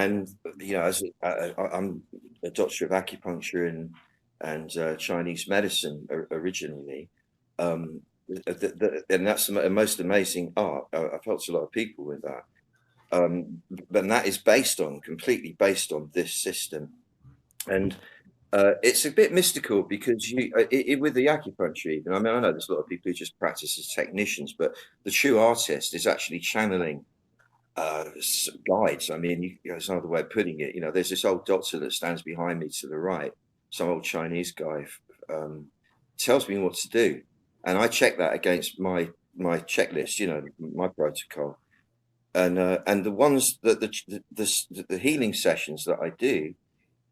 And as I'm a doctor of acupuncture and Chinese medicine originally, um, and that's the most amazing art. I've helped a lot of people with that. But that is completely based on this system. And it's a bit mystical because with the acupuncture, even, I mean, I know there's a lot of people who just practice as technicians, but the true artist is actually channeling guides. I mean, there's another way of putting it. There's this old doctor that stands behind me to the right, some old Chinese guy, um, tells me what to do, and I check that against my checklist, my protocol, and the ones the healing sessions that I do,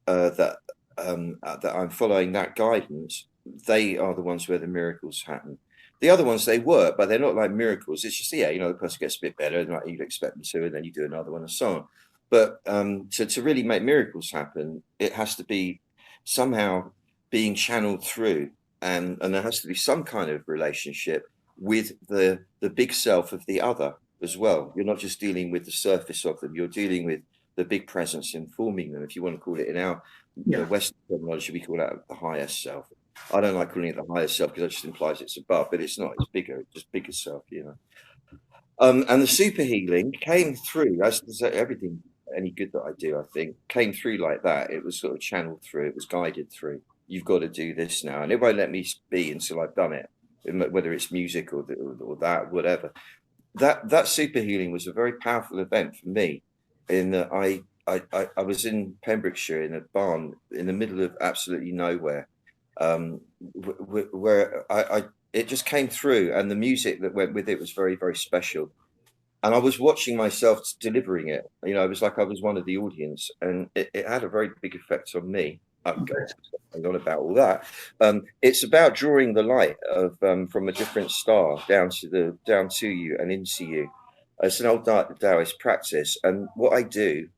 that I'm following that guidance, they are the ones where the miracles happen. The other ones, they work, but they're not like miracles. It's just, the person gets a bit better than like you'd expect them to, and then you do another one and so on. But to really make miracles happen, it has to be somehow being channeled through, and there has to be some kind of relationship with the big self of the other as well. You're not just dealing with the surface of them, you're dealing with the big presence informing them, if you want to call it in our Yeah. Western terminology, we call that the higher self. I don't like calling it the higher self because it just implies it's above, but it's not. It's bigger, just bigger self. And the super healing came through, as everything, any good that I do, I think, came through like that. It was sort of channeled through, it was guided through. You've got to do this now, and it won't let me be until I've done it, whether it's music or that, whatever. That super healing was a very powerful event for me. In that I was in Pembrokeshire in a barn in the middle of absolutely nowhere, where I it just came through, and the music that went with it was very, very special. And I was watching myself delivering it. It was like I was one of the audience, and it had a very big effect on me. I'm Okay. going on about all that. It's about drawing the light of from a different star down to you and into you. It's an old Taoist practice, and what I do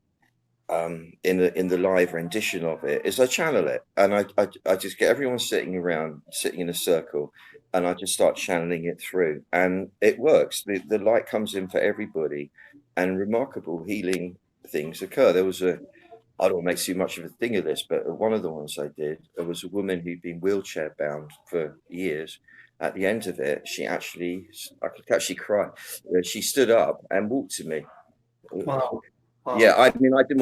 in the live rendition of it is I channel it, and I just get everyone sitting in a circle, and I just start channeling it through, and it works. The light comes in for everybody, and remarkable healing things occur. I don't make too much of a thing of this, but one of the ones I did, there was a woman who'd been wheelchair bound for years. At the end of it, I could actually cry. She stood up and walked to me. Wow. Yeah, Wow. I mean, I didn't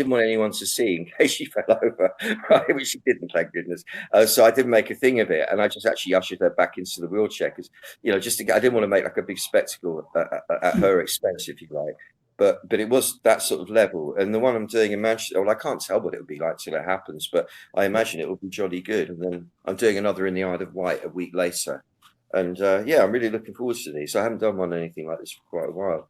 want anyone to see in case she fell over, right? Which she didn't, thank goodness. So I didn't make a thing of it, and I just actually ushered her back into the wheelchair because, I didn't want to make like a big spectacle at her expense, if you like. But it was that sort of level, and the one I'm doing in Manchester, well, I can't tell what it will be like till it happens, but I imagine it will be jolly good. And then I'm doing another in the Isle of Wight a week later, and yeah, I'm really looking forward to these. I haven't done one anything like this for quite a while.